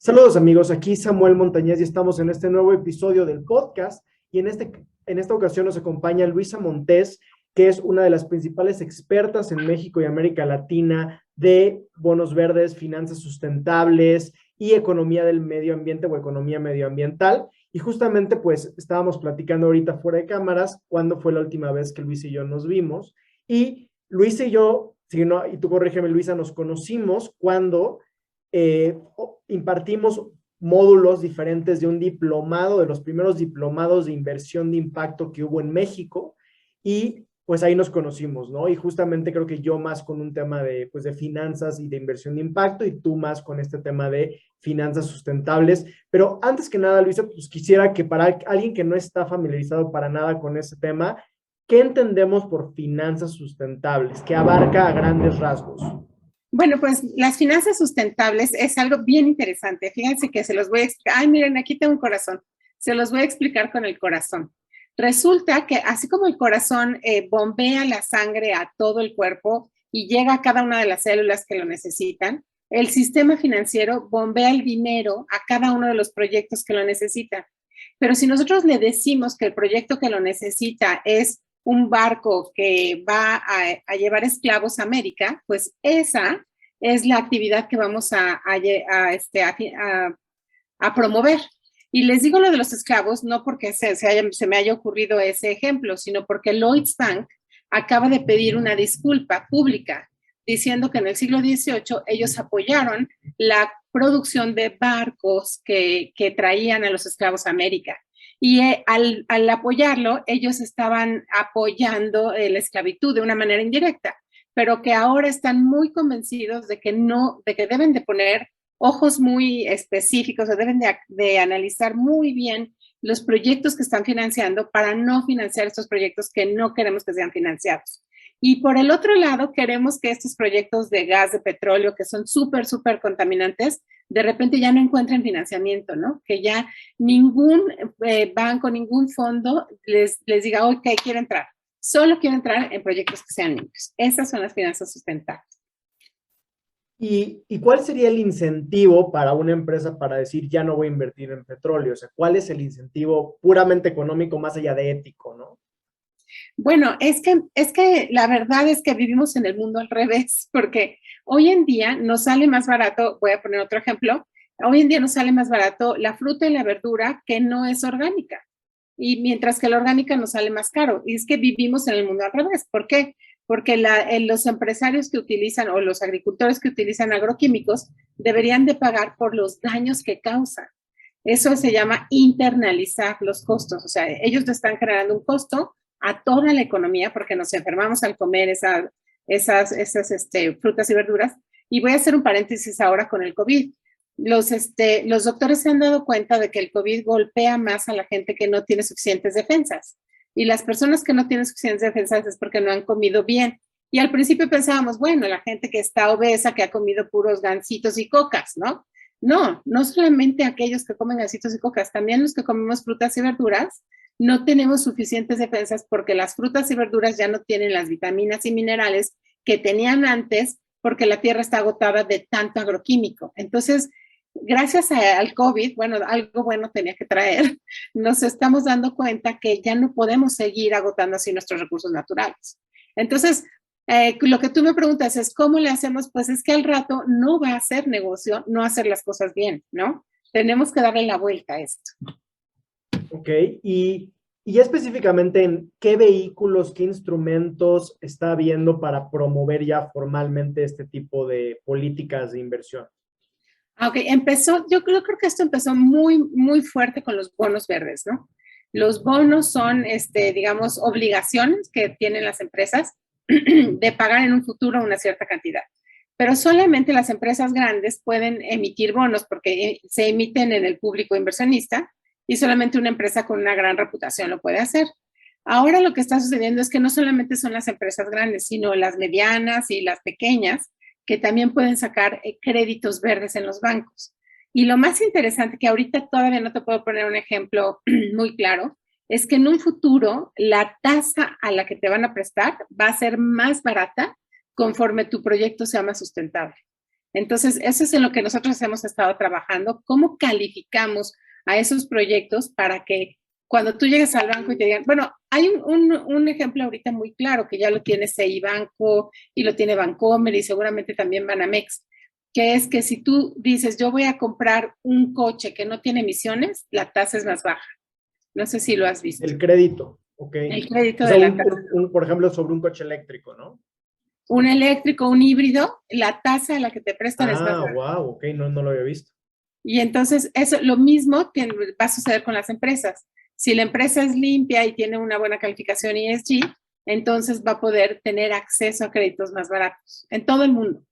Saludos amigos, aquí Samuel Montañez y estamos en este nuevo episodio del podcast y en esta ocasión nos acompaña Luisa Montes, que es una de las principales expertas en México y América Latina de bonos verdes, finanzas sustentables y economía del medio ambiente o economía medioambiental. Y justamente pues estábamos platicando ahorita fuera de cámaras cuándo fue la última vez que Luisa y yo nos vimos. Y Luisa y yo, si no, y tú corrígeme Luisa, nos conocimos cuando impartimos módulos diferentes de un diplomado, de los primeros diplomados de inversión de impacto que hubo en México, y pues ahí nos conocimos, ¿no? Y justamente creo que yo más con un tema de, pues, de finanzas y de inversión de impacto, y tú más con este tema de finanzas sustentables. Pero antes que nada, Luisa, pues quisiera que para alguien que no está familiarizado para nada con ese tema, ¿qué entendemos por finanzas sustentables? ¿Que abarca a grandes rasgos? Bueno, pues las finanzas sustentables es algo bien interesante. Fíjense que se los voy a explicar. Ay, miren, aquí tengo un corazón. Se los voy a explicar con el corazón. Resulta que así como el corazón bombea la sangre a todo el cuerpo y llega a cada una de las células que lo necesitan, el sistema financiero bombea el dinero a cada uno de los proyectos que lo necesitan. Pero si nosotros le decimos que el proyecto que lo necesita es un barco que va a llevar esclavos a América, pues esa es la actividad que vamos a promover. Y les digo lo de los esclavos, no porque se me haya ocurrido ese ejemplo, sino porque Lloyds Bank acaba de pedir una disculpa pública diciendo que en el siglo XVIII ellos apoyaron la producción de barcos que traían a los esclavos a América. Y al apoyarlo, ellos estaban apoyando la esclavitud de una manera indirecta, pero que ahora están muy convencidos de que no, de que deben de poner ojos muy específicos o deben de analizar muy bien los proyectos que están financiando para no financiar estos proyectos que no queremos que sean financiados. Y por el otro lado, queremos que estos proyectos de gas, de petróleo, que son súper, súper contaminantes, de repente ya no encuentren financiamiento, ¿no? Que ya ningún banco, ningún fondo les diga, ok, quiero entrar. Solo quiero entrar en proyectos que sean limpios. Esas son las finanzas sustentables. ¿Y cuál sería el incentivo para una empresa para decir ya no voy a invertir en petróleo? O sea, ¿cuál es el incentivo puramente económico más allá de ético, no? Bueno, es que la verdad es que vivimos en el mundo al revés, porque hoy en día nos sale más barato, voy a poner otro ejemplo, hoy en día nos sale más barato la fruta y la verdura que no es orgánica, y mientras que la orgánica nos sale más caro. Y es que vivimos en el mundo al revés. ¿Por qué? Porque los empresarios que utilizan o los agricultores que utilizan agroquímicos deberían de pagar por los daños que causan. Eso se llama internalizar los costos. O sea, ellos están generando un costo a toda la economía porque nos enfermamos al comer esas frutas y verduras. Y voy a hacer un paréntesis ahora con el COVID. Los doctores se han dado cuenta de que el COVID golpea más a la gente que no tiene suficientes defensas. Y las personas que no tienen suficientes defensas es porque no han comido bien. Y al principio pensábamos, bueno, la gente que está obesa, que ha comido puros gansitos y cocas, ¿no? No, no solamente aquellos que comen gansitos y cocas, también los que comemos frutas y verduras, no tenemos suficientes defensas porque las frutas y verduras ya no tienen las vitaminas y minerales que tenían antes porque la tierra está agotada de tanto agroquímico. Entonces, gracias al COVID, bueno, algo bueno tenía que traer, nos estamos dando cuenta que ya no podemos seguir agotando así nuestros recursos naturales. Entonces, lo que tú me preguntas es, ¿cómo le hacemos? Pues es que al rato no va a ser negocio no hacer las cosas bien, ¿no? Tenemos que darle la vuelta a esto. Ok, y ya específicamente en qué vehículos, qué instrumentos está habiendo para promover ya formalmente este tipo de políticas de inversión. Ok, yo creo que esto empezó muy, muy fuerte con los bonos verdes, ¿no? Los bonos son, digamos, obligaciones que tienen las empresas de pagar en un futuro una cierta cantidad. Pero solamente las empresas grandes pueden emitir bonos porque se emiten en el público inversionista y solamente una empresa con una gran reputación lo puede hacer. Ahora lo que está sucediendo es que no solamente son las empresas grandes, sino las medianas y las pequeñas que también pueden sacar créditos verdes en los bancos. Y lo más interesante, que ahorita todavía no te puedo poner un ejemplo muy claro, es que en un futuro la tasa a la que te van a prestar va a ser más barata conforme tu proyecto sea más sustentable. Entonces, eso es en lo que nosotros hemos estado trabajando, cómo calificamos a esos proyectos para que cuando tú llegues al banco y te digan, bueno, hay un ejemplo ahorita muy claro que ya lo tiene CI Banco y lo tiene Bancomer y seguramente también Banamex, que es que si tú dices, yo voy a comprar un coche que no tiene emisiones, la tasa es más baja. No sé si lo has visto. El crédito, ok. El crédito O sea, de la tasa. por ejemplo, sobre un coche eléctrico, ¿no? Un eléctrico, un híbrido, la tasa a la que te prestan es más baja. Wow, ok, no lo había visto. Y entonces, eso, lo mismo va a suceder con las empresas. Si la empresa es limpia y tiene una buena calificación ESG, entonces va a poder tener acceso a créditos más baratos en todo el mundo.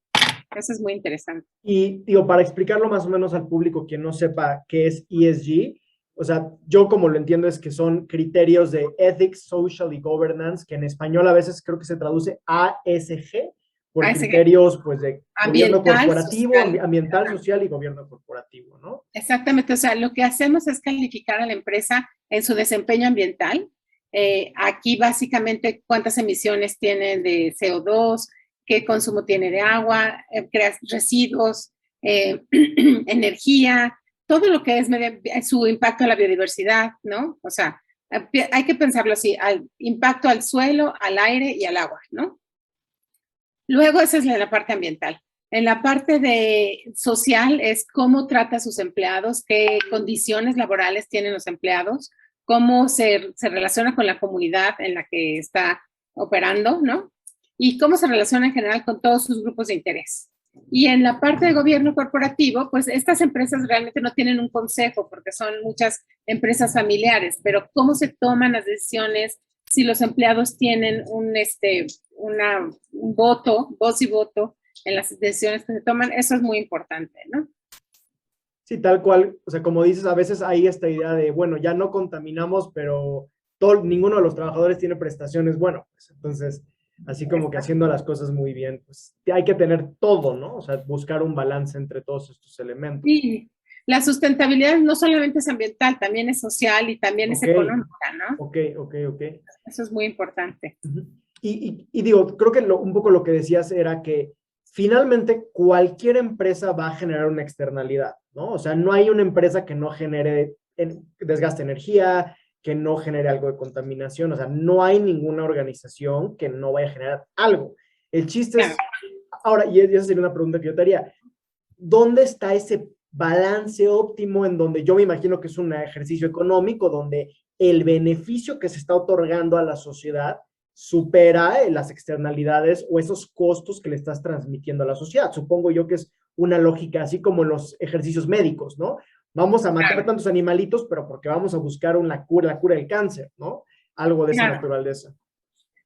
Eso es muy interesante. Y digo, para explicarlo más o menos al público, quien no sepa qué es ESG, o sea, yo como lo entiendo es que son criterios de Ethics, Social y Governance, que en español a veces creo que se traduce ASG, por ASG. Criterios pues de ambiental, gobierno corporativo, social. ambiental, social y gobierno corporativo, ¿no? Exactamente, o sea, lo que hacemos es calificar a la empresa en su desempeño ambiental. Aquí básicamente cuántas emisiones tienen de CO2, qué consumo tiene de agua, residuos, energía, todo lo que es su impacto a la biodiversidad, ¿no? O sea, hay que pensarlo así, al impacto al suelo, al aire y al agua, ¿no? Luego esa es la parte ambiental. En la parte de social es cómo trata a sus empleados, qué condiciones laborales tienen los empleados, cómo se relaciona con la comunidad en la que está operando, ¿no? Y cómo se relaciona en general con todos sus grupos de interés. Y en la parte de gobierno corporativo, pues estas empresas realmente no tienen un consejo porque son muchas empresas familiares, pero cómo se toman las decisiones, si los empleados tienen un voto, voz y voto en las decisiones que se toman, eso es muy importante, ¿no? Sí, tal cual, o sea, como dices, a veces hay esta idea de, bueno, ya no contaminamos, pero ninguno de los trabajadores tiene prestaciones, bueno, pues entonces, así como que haciendo las cosas muy bien, pues hay que tener todo, ¿no? O sea, buscar un balance entre todos estos elementos. Sí, la sustentabilidad no solamente es ambiental, también es social y también es económica, ¿no? Ok. Eso es muy importante. Y digo, creo que un poco lo que decías era que finalmente cualquier empresa va a generar una externalidad, ¿no? O sea, no hay una empresa que no genere desgaste de energía, que no genere algo de contaminación, o sea, no hay ninguna organización que no vaya a generar algo. El chiste es, ahora, y esa sería una pregunta que yo te haría, ¿dónde está ese balance óptimo en donde yo me imagino que es un ejercicio económico, donde el beneficio que se está otorgando a la sociedad supera las externalidades o esos costos que le estás transmitiendo a la sociedad? Supongo yo que es una lógica así como en los ejercicios médicos, ¿no? Vamos a matar tantos animalitos, pero porque vamos a buscar la cura del cáncer, ¿no? Algo de esa naturaleza.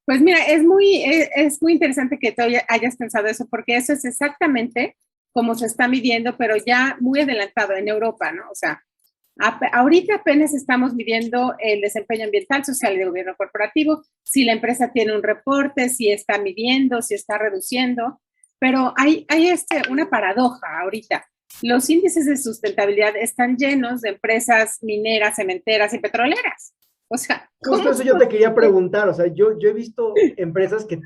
Pues mira, es muy interesante que tú hayas pensado eso, porque eso es exactamente como se está midiendo, pero ya muy adelantado en Europa, ¿no? O sea, ahorita apenas estamos midiendo el desempeño ambiental, social y de gobierno corporativo, si la empresa tiene un reporte, si está midiendo, si está reduciendo, pero hay una paradoja ahorita. Los índices de sustentabilidad están llenos de empresas mineras, cementeras y petroleras. O sea, justo eso yo te quería preguntar, o sea, yo he visto empresas que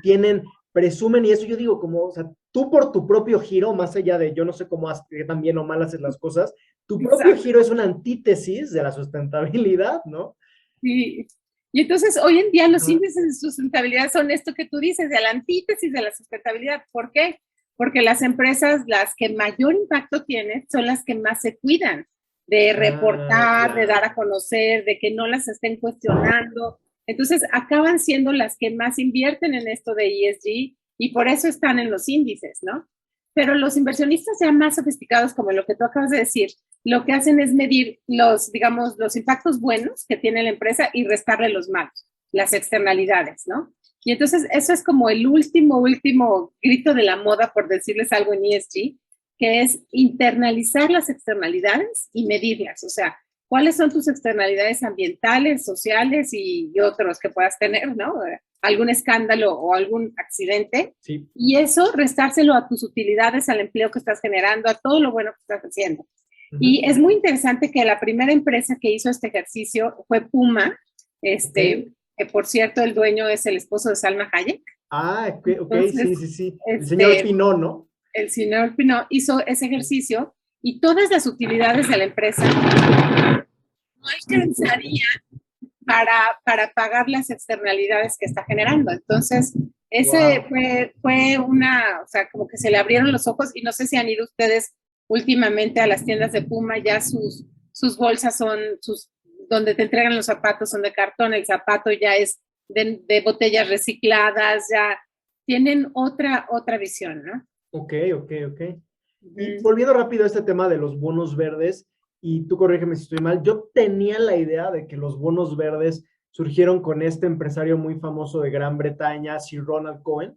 presumen y eso yo digo como, o sea, tú por tu propio giro, más allá de yo no sé cómo tan bien o mal haces las cosas, tu propio giro es una antítesis de la sustentabilidad, ¿no? Sí. Y entonces hoy en día los índices de sustentabilidad son esto que tú dices, de la antítesis de la sustentabilidad. ¿Por qué? Porque las empresas, las que mayor impacto tienen, son las que más se cuidan de reportar, de dar a conocer, de que no las estén cuestionando. Entonces acaban siendo las que más invierten en esto de ESG y por eso están en los índices, ¿no? Pero los inversionistas ya más sofisticados, como lo que tú acabas de decir, lo que hacen es medir los impactos buenos que tiene la empresa y restarle los malos, las externalidades, ¿no? Y entonces eso es como el último grito de la moda, por decirles algo en ESG, que es internalizar las externalidades y medirlas. O sea, ¿cuáles son tus externalidades ambientales, sociales y otros que puedas tener, ¿no? Algún escándalo o algún accidente. Sí. Y eso restárselo a tus utilidades, al empleo que estás generando, a todo lo bueno que estás haciendo. Y es muy interesante que la primera empresa que hizo este ejercicio fue Puma, que por cierto el dueño es el esposo de Salma Hayek. Ah, ok, Entonces, sí. El señor Pinot, ¿no? el señor Pinot hizo ese ejercicio y todas las utilidades de la empresa no alcanzarían para pagar las externalidades que está generando. Entonces, ese fue una, o sea, como que se le abrieron los ojos y no sé si han ido ustedes últimamente a las tiendas de Puma, ya sus bolsas son, donde te entregan los zapatos son de cartón, el zapato ya es de botellas recicladas, ya tienen otra visión, ¿no? Ok. Y volviendo rápido a este tema de los bonos verdes, y tú corrígeme si estoy mal, yo tenía la idea de que los bonos verdes surgieron con este empresario muy famoso de Gran Bretaña, Sir Ronald Cohen,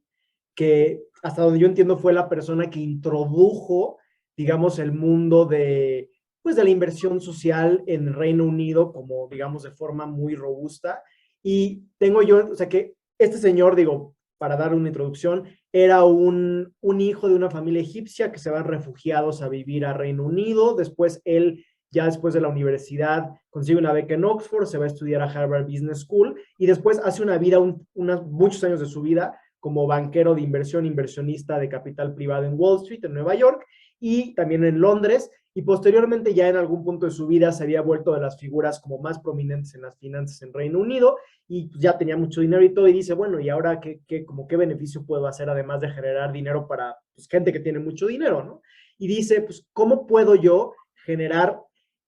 que hasta donde yo entiendo fue la persona que introdujo, digamos, el mundo de, pues, de la inversión social en el Reino Unido como, digamos, de forma muy robusta. Y tengo yo, o sea, que este señor, digo, para dar una introducción, era un hijo de una familia egipcia que se van refugiados a vivir a Reino Unido. Después él, ya después de la universidad, consigue una beca en Oxford, se va a estudiar a Harvard Business School y después hace una vida, muchos años de su vida como banquero de inversión, inversionista de capital privado en Wall Street, en Nueva York, y también en Londres, y posteriormente ya en algún punto de su vida se había vuelto de las figuras como más prominentes en las finanzas en Reino Unido, y pues ya tenía mucho dinero y todo, y dice, bueno, ¿y ahora qué beneficio puedo hacer además de generar dinero para pues, gente que tiene mucho dinero, ¿no? Y dice, pues, ¿cómo puedo yo generar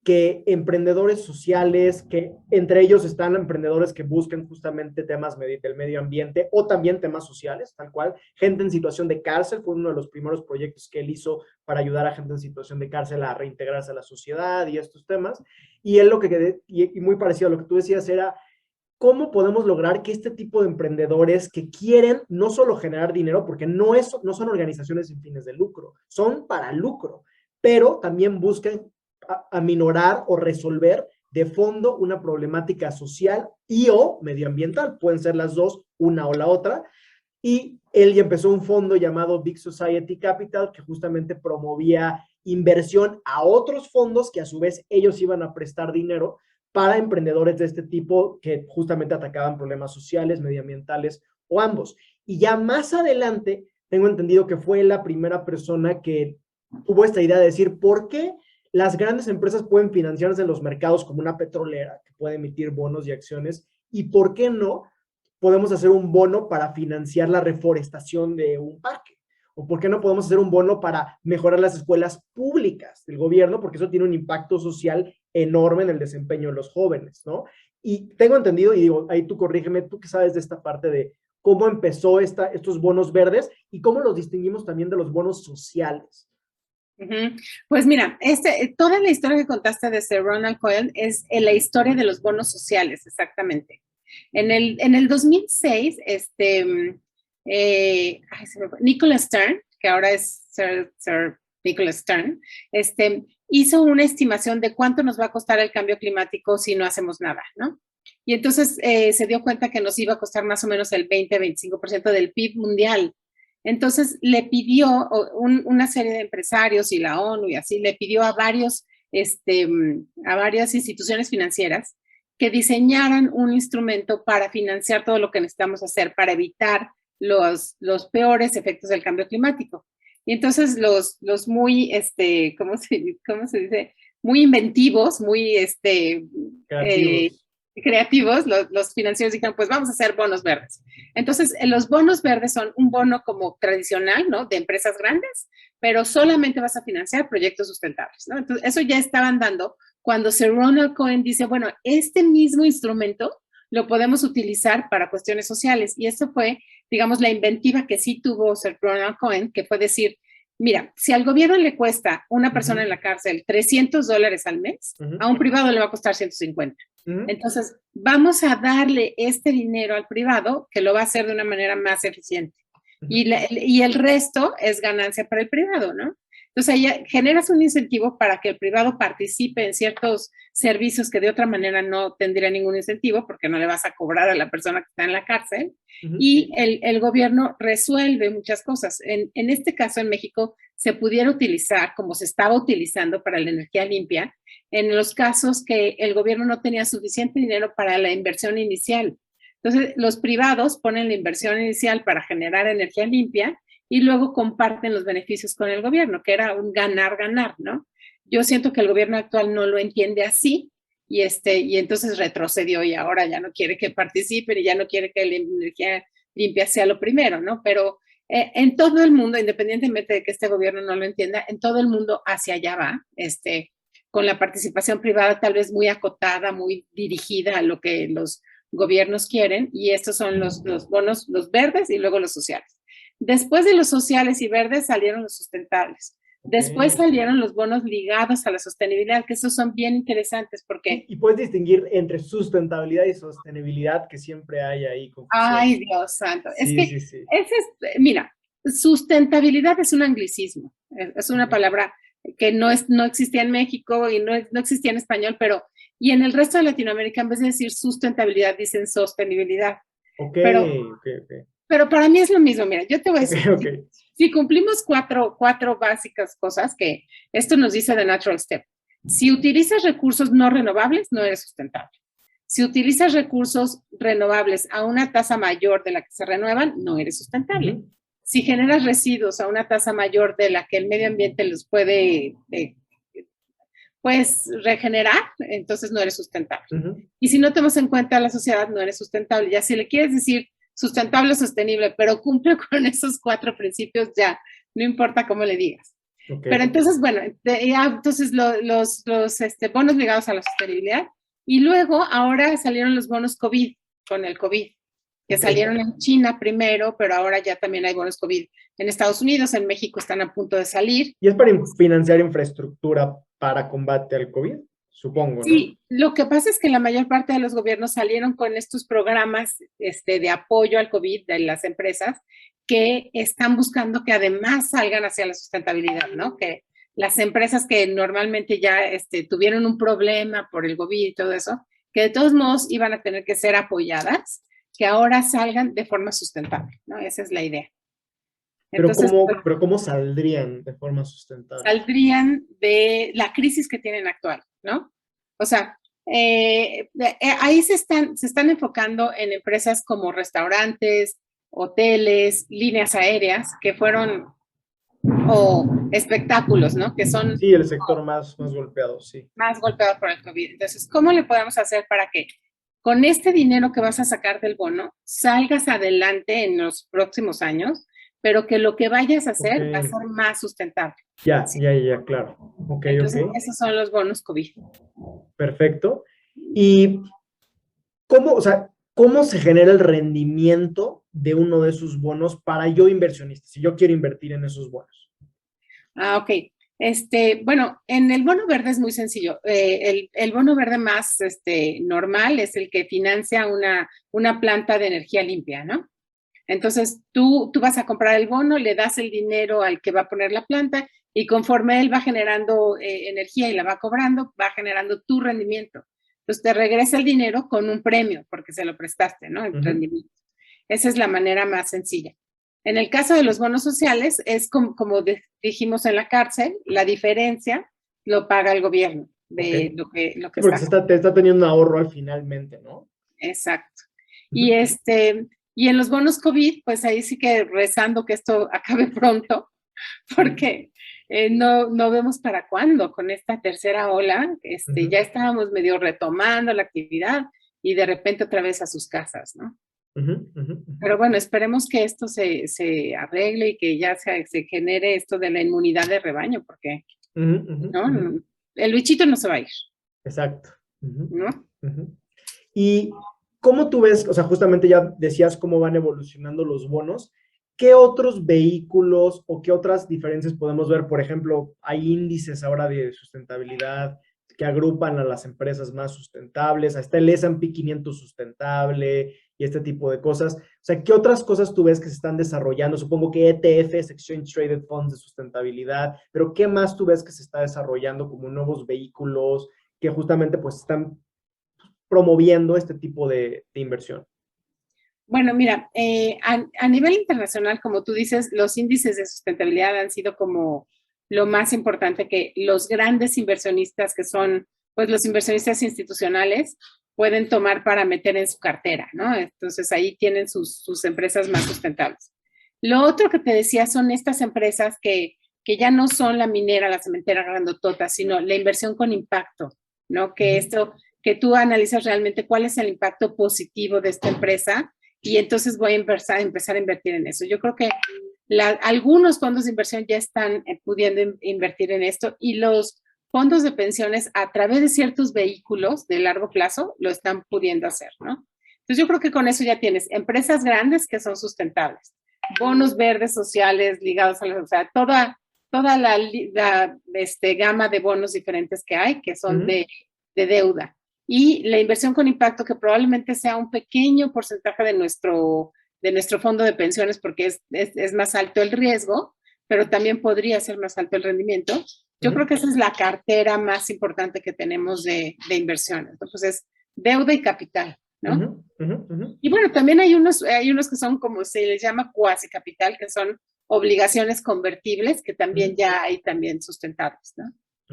que emprendedores sociales, que entre ellos están emprendedores que buscan justamente temas del medio ambiente o también temas sociales, tal cual, gente en situación de cárcel, fue uno de los primeros proyectos que él hizo para ayudar a gente en situación de cárcel a reintegrarse a la sociedad y estos temas, y él y muy parecido a lo que tú decías, era ¿cómo podemos lograr que este tipo de emprendedores que quieren no solo generar dinero, porque no son organizaciones sin fines de lucro, son para lucro, pero también buscan aminorar o resolver de fondo una problemática social y o medioambiental? Pueden ser las dos, una o la otra. Y él ya empezó un fondo llamado Big Society Capital, que justamente promovía inversión a otros fondos que a su vez ellos iban a prestar dinero para emprendedores de este tipo que justamente atacaban problemas sociales, medioambientales o ambos. Y ya más adelante, tengo entendido que fue la primera persona que tuvo esta idea de decir, ¿por qué las grandes empresas pueden financiarse en los mercados como una petrolera que puede emitir bonos y acciones? ¿Y por qué no podemos hacer un bono para financiar la reforestación de un parque? ¿O por qué no podemos hacer un bono para mejorar las escuelas públicas del gobierno? Porque eso tiene un impacto social enorme en el desempeño de los jóvenes, ¿no? Y tengo entendido, y digo, ahí tú corrígeme, tú que sabes de esta parte de cómo empezó estos bonos verdes y cómo los distinguimos también de los bonos sociales. Pues mira, toda la historia que contaste de Sir Ronald Cohen es la historia de los bonos sociales, exactamente. En el 2006, Nicholas Stern, que ahora es Sir Nicholas Stern, hizo una estimación de cuánto nos va a costar el cambio climático si no hacemos nada, ¿no? Y entonces se dio cuenta que nos iba a costar más o menos el 20-25% del PIB mundial. Entonces le pidió una serie de empresarios y la ONU y así, le pidió a varias instituciones financieras que diseñaran un instrumento para financiar todo lo que necesitamos hacer para evitar los peores efectos del cambio climático. Y entonces los muy, ¿cómo se dice? Muy inventivos, muy creativos, los financieros dijeron, pues vamos a hacer bonos verdes. Entonces, los bonos verdes son un bono como tradicional, ¿no? De empresas grandes, pero solamente vas a financiar proyectos sustentables, ¿no? Entonces, eso ya estaban dando cuando Sir Ronald Cohen dice, bueno, este mismo instrumento lo podemos utilizar para cuestiones sociales. Y eso fue, digamos, la inventiva que sí tuvo Sir Ronald Cohen, que fue decir, mira, si al gobierno le cuesta una persona en la cárcel $300 al mes, a un privado le va a costar 150. Entonces, vamos a darle este dinero al privado que lo va a hacer de una manera más eficiente. Y el resto es ganancia para el privado, ¿no? Entonces, ahí generas un incentivo para que el privado participe en ciertos servicios que de otra manera no tendría ningún incentivo porque no le vas a cobrar a la persona que está en la cárcel. Y el gobierno resuelve muchas cosas. En este caso, en México, se pudiera utilizar, como se estaba utilizando para la energía limpia, en los casos que el gobierno no tenía suficiente dinero para la inversión inicial. Entonces, los privados ponen la inversión inicial para generar energía limpia y luego comparten los beneficios con el gobierno, que era un ganar-ganar, ¿no? Yo siento que el gobierno actual no lo entiende así y entonces retrocedió y ahora ya no quiere que participen y ya no quiere que la energía limpia sea lo primero, ¿no? Pero en todo el mundo, independientemente de que este gobierno no lo entienda, en todo el mundo hacia allá va, con la participación privada tal vez muy acotada, muy dirigida a lo que los gobiernos quieren, y estos son los bonos, los verdes y luego los sociales. Después de los sociales y verdes salieron los sustentables. Después salieron los bonos ligados a la sostenibilidad, que esos son bien interesantes porque... Y puedes distinguir entre sustentabilidad y sostenibilidad, que siempre hay ahí confusión. Ay, Dios santo. Sí, Es que, sí. mira, sustentabilidad es un anglicismo, es una palabra que no existía en México y no existía en español, y en el resto de Latinoamérica, en vez de decir sustentabilidad, dicen sostenibilidad. Ok. Pero para mí es lo mismo, mira, yo te voy a decir, Okay. si cumplimos cuatro básicas cosas, que esto nos dice The Natural Step. Si utilizas recursos no renovables, no eres sustentable. Si utilizas recursos renovables a una tasa mayor de la que se renuevan, no eres sustentable. Si generas residuos a una tasa mayor de la que el medio ambiente los puede pues regenerar, entonces no eres sustentable. Y si no tomas en cuenta a la sociedad, no eres sustentable. Ya si le quieres decir sustentable o sostenible, pero cumple con esos 4 principios, ya, no importa cómo le digas. Pero entonces, bueno, entonces los bonos ligados a la sostenibilidad, y luego ahora salieron los bonos COVID, con el COVID, que salieron en China primero, pero ahora ya también hay bonos COVID en Estados Unidos, en México están a punto de salir. ¿Y es para financiar infraestructura para combate al COVID? Supongo, ¿no? Sí, lo que pasa es que la mayor parte de los gobiernos salieron con estos programas de apoyo al COVID de las empresas que están buscando que además salgan hacia la sustentabilidad, ¿no? Que las empresas que normalmente ya tuvieron un problema por el COVID y todo eso, que de todos modos iban a tener que ser apoyadas, que ahora salgan de forma sustentable, ¿no? Esa es la idea. Entonces, pero ¿cómo saldrían de forma sustentable? Saldrían de la crisis que tienen actual, ¿no? O sea, ahí se están enfocando en empresas como restaurantes, hoteles, líneas aéreas, que fueron, o espectáculos, ¿no? Que son... Sí, el sector más golpeado, sí. Más golpeado por el COVID. Entonces, ¿cómo le podemos hacer para que con este dinero que vas a sacar del bono salgas adelante en los próximos años, pero que lo que vayas a hacer va a ser más sustentable? Ya, claro. Entonces, esos son los bonos COVID. Perfecto. ¿Y cómo se genera el rendimiento de uno de esos bonos para yo inversionista, si yo quiero invertir en esos bonos? Ok. Bueno, en el bono verde es muy sencillo. El bono verde más normal es el que financia una planta de energía limpia, ¿no? Entonces, tú vas a comprar el bono, le das el dinero al que va a poner la planta y conforme él va generando energía y la va cobrando, va generando tu rendimiento. Entonces, te regresa el dinero con un premio porque se lo prestaste, ¿no? El rendimiento. Esa es la manera más sencilla. En el caso de los bonos sociales, es como dijimos en la cárcel, la diferencia lo paga el gobierno de lo que porque te está teniendo un ahorro finalmente, ¿no? Exacto. Y en los bonos COVID, pues ahí sí que rezando que esto acabe pronto, porque no vemos para cuándo con esta tercera ola. Ya estábamos medio retomando la actividad y de repente otra vez a sus casas, ¿no? Pero bueno, esperemos que esto se arregle y que ya se genere esto de la inmunidad de rebaño, porque ¿no? El bichito no se va a ir. Exacto. ¿No? Y ¿cómo tú ves, o sea, justamente ya decías cómo van evolucionando los bonos, qué otros vehículos o qué otras diferencias podemos ver? Por ejemplo, hay índices ahora de sustentabilidad que agrupan a las empresas más sustentables, hasta el S&P 500 sustentable y este tipo de cosas. O sea, ¿qué otras cosas tú ves que se están desarrollando? Supongo que ETFs, Exchange Traded Funds de sustentabilidad, pero ¿qué más tú ves que se está desarrollando como nuevos vehículos que justamente pues están promoviendo este tipo de inversión? Bueno, mira, a nivel internacional, como tú dices, los índices de sustentabilidad han sido como lo más importante que los grandes inversionistas, que son pues los inversionistas institucionales, pueden tomar para meter en su cartera, ¿no? Entonces ahí tienen sus empresas más sustentables. Lo otro que te decía son estas empresas que ya no son la minera, la cementera grandotota, sino la inversión con impacto, ¿no? Que esto, que tú analizas realmente cuál es el impacto positivo de esta empresa y entonces voy a empezar a invertir en eso. Yo creo que algunos fondos de inversión ya están pudiendo invertir en esto y los fondos de pensiones a través de ciertos vehículos de largo plazo lo están pudiendo hacer, ¿no? Entonces yo creo que con eso ya tienes empresas grandes que son sustentables, bonos verdes sociales ligados a la, o sea, toda la gama de bonos diferentes que hay, que son de deuda. Y la inversión con impacto, que probablemente sea un pequeño porcentaje de nuestro fondo de pensiones, porque es más alto el riesgo, pero también podría ser más alto el rendimiento. Yo creo que esa es la cartera más importante que tenemos de inversiones. Entonces, deuda y capital, ¿no? Y bueno, también hay unos que son como se les llama cuasi capital, que son obligaciones convertibles que también ya hay también sustentables, ¿no?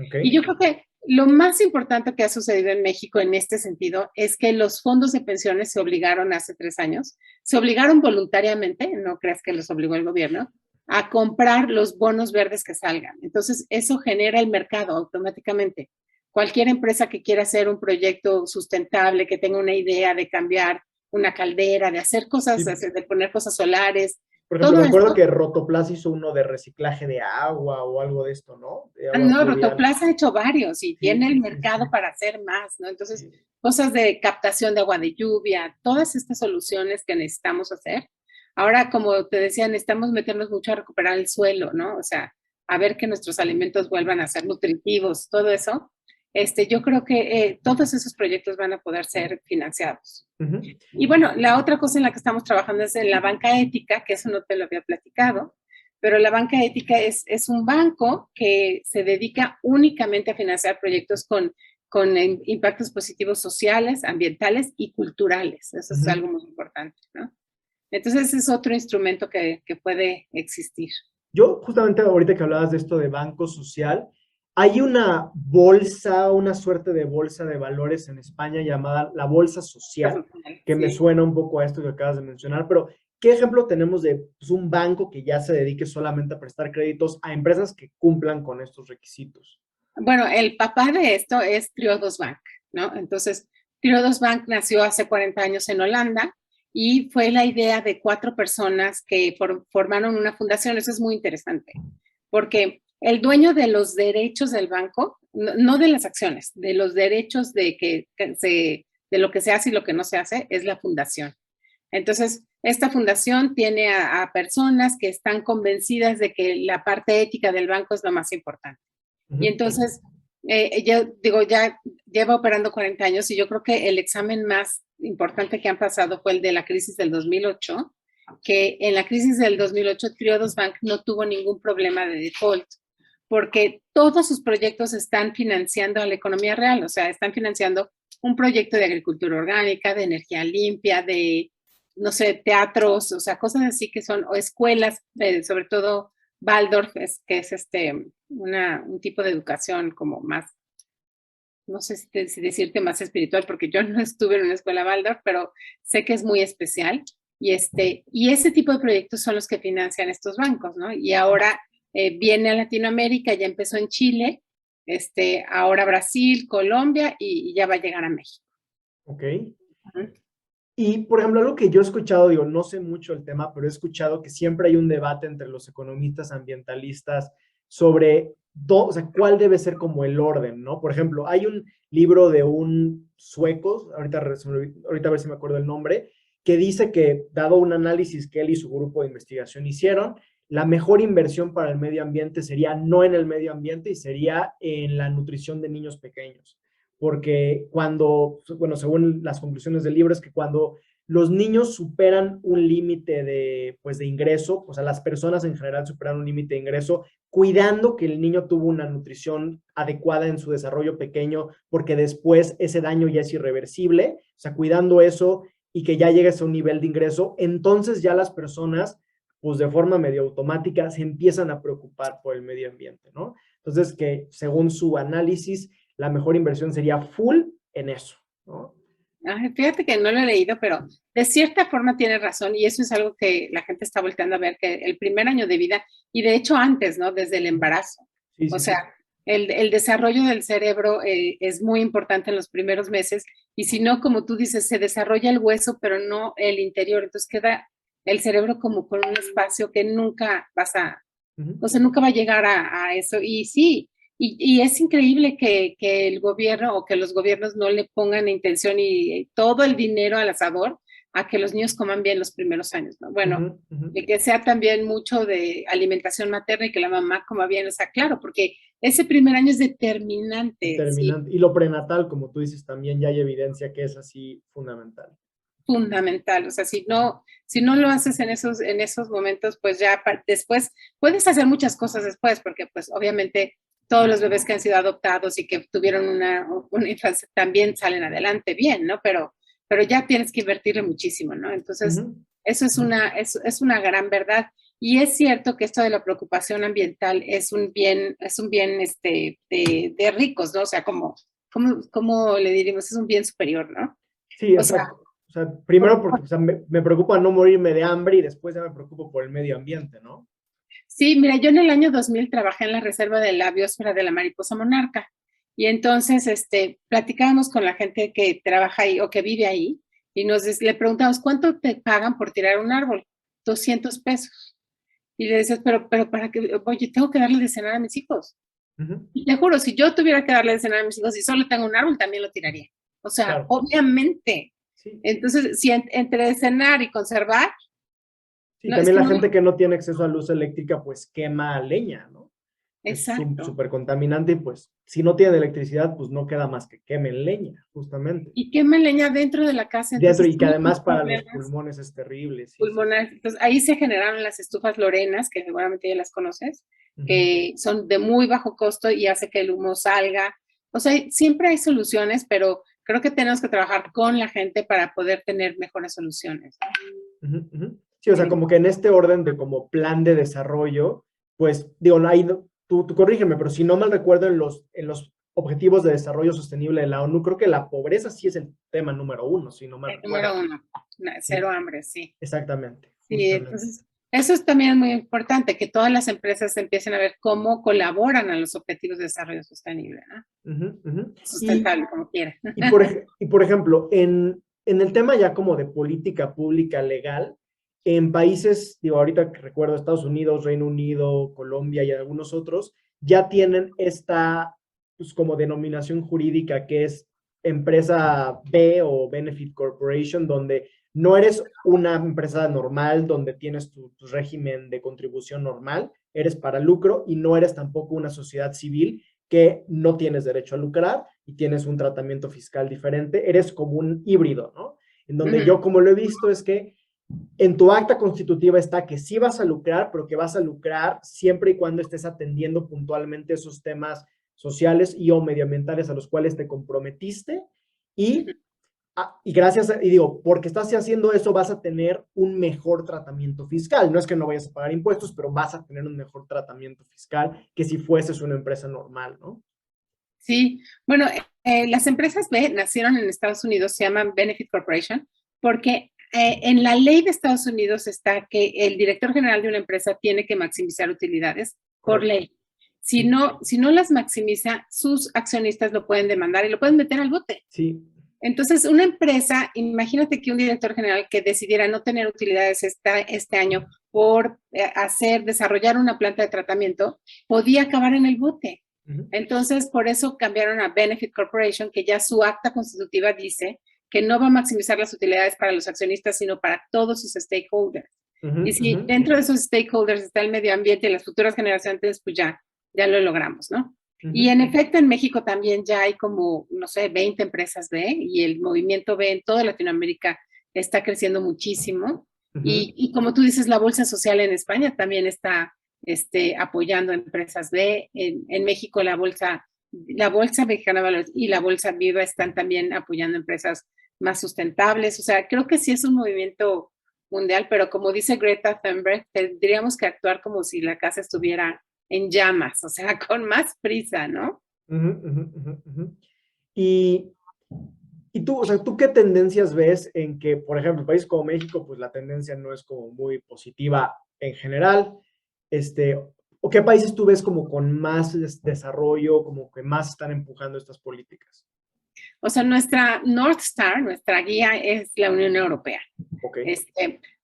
Okay. Y yo creo que lo más importante que ha sucedido en México en este sentido es que los fondos de pensiones se obligaron hace 3 años, se obligaron voluntariamente, no creas que los obligó el gobierno, a comprar los bonos verdes que salgan. Entonces, eso genera el mercado automáticamente. Cualquier empresa que quiera hacer un proyecto sustentable, que tenga una idea de cambiar una caldera, de hacer cosas, de poner cosas solares. Por ejemplo, me acuerdo que Rotoplas hizo uno de reciclaje de agua o algo de esto, ¿no? No, Rotoplas ha hecho varios y tiene el mercado para hacer más, ¿no? Entonces, cosas de captación de agua de lluvia, todas estas soluciones que necesitamos hacer. Ahora, como te decía, necesitamos meternos mucho a recuperar el suelo, ¿no? O sea, a ver que nuestros alimentos vuelvan a ser nutritivos, todo eso. Yo creo que todos esos proyectos van a poder ser financiados. Y bueno, la otra cosa en la que estamos trabajando es en la banca ética, que eso no te lo había platicado, pero la banca ética es un banco que se dedica únicamente a financiar proyectos con impactos positivos sociales, ambientales y culturales. Eso es algo muy importante, ¿no? Entonces, ese es otro instrumento que puede existir. Yo, justamente ahorita que hablabas de esto de banco social, hay una bolsa, una suerte de bolsa de valores en España llamada la bolsa social, que me suena un poco a esto que acabas de mencionar, pero ¿qué ejemplo tenemos de un banco que ya se dedique solamente a prestar créditos a empresas que cumplan con estos requisitos? Bueno, el papá de esto es Triodos Bank, ¿no? Entonces, Triodos Bank nació hace 40 años en Holanda y fue la idea de 4 personas que formaron una fundación. Eso es muy interesante, porque el dueño de los derechos del banco, no de las acciones, de los derechos de lo que se hace y lo que no se hace, es la fundación. Entonces, esta fundación tiene a personas que están convencidas de que la parte ética del banco es lo más importante. Y entonces, yo digo, ya lleva operando 40 años y yo creo que el examen más importante que han pasado fue el de la crisis del 2008, que en la crisis del 2008 Triodos Bank no tuvo ningún problema de default, porque todos sus proyectos están financiando a la economía real, o sea, están financiando un proyecto de agricultura orgánica, de energía limpia, de, no sé, teatros, o sea, cosas así que son, o escuelas, sobre todo Waldorf, que es un tipo de educación como más, no sé si decirte más espiritual, porque yo no estuve en una escuela Waldorf, pero sé que es muy especial. Y ese tipo de proyectos son los que financian estos bancos, ¿no? Y ahora viene a Latinoamérica, ya empezó en Chile, ahora Brasil, Colombia y ya va a llegar a México. Ok. Y, por ejemplo, algo que yo he escuchado, digo, no sé mucho el tema, pero he escuchado que siempre hay un debate entre los economistas ambientalistas sobre o sea, cuál debe ser como el orden, ¿no? Por ejemplo, hay un libro de un sueco, ahorita a ver si me acuerdo el nombre, que dice que, dado un análisis que él y su grupo de investigación hicieron, la mejor inversión para el medio ambiente sería no en el medio ambiente y sería en la nutrición de niños pequeños. Porque cuando, bueno, según las conclusiones del libro, es que cuando los niños superan un límite pues de ingreso, o sea, las personas en general superan un límite de ingreso, cuidando que el niño tuvo una nutrición adecuada en su desarrollo pequeño, porque después ese daño ya es irreversible, o sea, cuidando eso y que ya llegues a un nivel de ingreso, entonces ya las personas, pues de forma medio automática, se empiezan a preocupar por el medio ambiente, ¿no? Entonces, que según su análisis, la mejor inversión sería full en eso, ¿no? Ay, fíjate que no lo he leído, pero de cierta forma tiene razón y eso es algo que la gente está volteando a ver, que el primer año de vida, y de hecho antes, ¿no? Desde el embarazo. Sí, O sí, sí. sea, el desarrollo del cerebro es muy importante en los primeros meses y si no, como tú dices, se desarrolla el hueso, pero no el interior, entonces queda el cerebro como con un espacio que nunca vas a, Ujú, o sea, nunca va a llegar a eso. Y sí, y es increíble que el gobierno o que los gobiernos no le pongan intención y todo el dinero al asador a que los niños coman bien los primeros años, ¿no? Bueno, ujú, ujú. de que sea también mucho de alimentación materna y que la mamá coma bien, o sea, claro, porque ese primer año es determinante, sí, Determinante. Y lo prenatal, como tú dices, también ya hay evidencia que es así fundamental. fundamental. O sea, si no lo haces en esos momentos, pues ya después puedes hacer muchas cosas después, porque pues obviamente todos los bebés que han sido adoptados y que tuvieron una infancia también salen adelante bien, ¿no? Pero ya tienes que invertirle muchísimo, ¿no? Entonces, Ujú, eso es una gran verdad. Y es cierto que esto de la preocupación ambiental es un bien de ricos, ¿no? O sea, como le diríamos, es un bien superior, ¿no? sí, O sea, exacto. O sea, primero porque o sea, me preocupa no morirme de hambre y después ya me preocupo por el medio ambiente, ¿no? sí, mira, yo en el año 2000 trabajé en la reserva de la biosfera de la mariposa monarca y entonces platicábamos con la gente que trabaja ahí o que vive ahí y le preguntamos, ¿cuánto te pagan por tirar un árbol? 200 pesos. Y le decías, pero para qué, oye, tengo que darle de cenar a mis hijos. Ujú, Y te juro, si yo tuviera que darle de cenar a mis hijos y solo tengo un árbol, también lo tiraría. O sea, claro, obviamente. sí. Entonces, si entre cenar y conservar, Sí, no, es también que la no, gente que no tiene acceso a luz eléctrica, pues quema leña, ¿no? Es exacto. súper contaminante y pues si no tienen electricidad, pues no queda más que quemen leña, justamente. Y queman leña dentro de la casa, Dentro entonces y que tienen además para los problemas pulmones es terrible, sí, sí, sí. pulmonares. Entonces ahí se generaron las estufas lorenas, que seguramente ya las conoces, Ujú, que son de muy bajo costo y hace que el humo salga. O sea, siempre hay soluciones, pero creo que tenemos que trabajar con la gente para poder tener mejores soluciones. ujú, ujú. Sí, o sea, como que en este orden de como plan de desarrollo, pues digo, no hay, tú corrígeme, pero si no mal recuerdo en los objetivos de desarrollo sostenible de la ONU, creo que la pobreza sí es el tema número uno, si no mal El recuerdo. número uno, Sí, cero hambre, sí. exactamente, Sí, justamente. entonces, eso es también muy importante, que todas las empresas empiecen a ver cómo colaboran a los objetivos de desarrollo sostenible, ¿no? Ujú, ujú. Sustentable, como quiera. Y por ejemplo, en el tema ya como de política pública legal, en países, digo, ahorita que recuerdo Estados Unidos, Reino Unido, Colombia y algunos otros, ya tienen esta, pues como denominación jurídica que es empresa B o Benefit Corporation, donde no eres una empresa normal donde tienes tu régimen de contribución normal, eres para lucro y no eres tampoco una sociedad civil que no tienes derecho a lucrar y tienes un tratamiento fiscal diferente, eres como un híbrido, ¿no? En donde Ujú. yo como lo he visto es que en tu acta constitutiva está que sí vas a lucrar, pero que vas a lucrar siempre y cuando estés atendiendo puntualmente esos temas sociales y o medioambientales a los cuales te comprometiste y y gracias, y digo, porque estás haciendo eso, vas a tener un mejor tratamiento fiscal. No es que no vayas a pagar impuestos, pero vas a tener un mejor tratamiento fiscal que si fueses una empresa normal, ¿no? Sí, bueno, las empresas B nacieron en Estados Unidos, se llaman Benefit Corporation, porque en la ley de Estados Unidos está que el director general de una empresa tiene que maximizar utilidades por Correcto. ley. Sí, Si no las maximiza, sus accionistas lo pueden demandar y lo pueden meter al bote. sí. Entonces, una empresa, imagínate que un director general que decidiera no tener utilidades este año por desarrollar una planta de tratamiento, podía acabar en el bote. Ujú, Entonces, por eso cambiaron a Benefit Corporation, que ya su acta constitutiva dice que no va a maximizar las utilidades para los accionistas, sino para todos sus stakeholders. ujú, Y si ujú, dentro de esos stakeholders está el medio ambiente y las futuras generaciones, pues ya lo logramos, ¿no? Y ujú, en efecto, en México también ya hay como, no sé, 20 empresas B y el movimiento B en toda Latinoamérica está creciendo muchísimo. ujú, Y como tú dices, la Bolsa Social en España también está apoyando empresas B. En México la Bolsa Mexicana de Valores y la Bolsa Viva están también apoyando empresas más sustentables. O sea, creo que sí es un movimiento mundial, pero como dice Greta Thunberg, tendríamos que actuar como si la casa estuviera en llamas, o sea, con más prisa, ¿no? ujú, ujú, ujú, ujú. Y Y tú, o sea, ¿tú qué tendencias ves en que, por ejemplo, en países como México, pues la tendencia no es como muy positiva en general? ¿O qué países tú ves como con más desarrollo, como que más están empujando estas políticas? O sea, nuestra North Star, nuestra guía es la Unión Europea. Ok.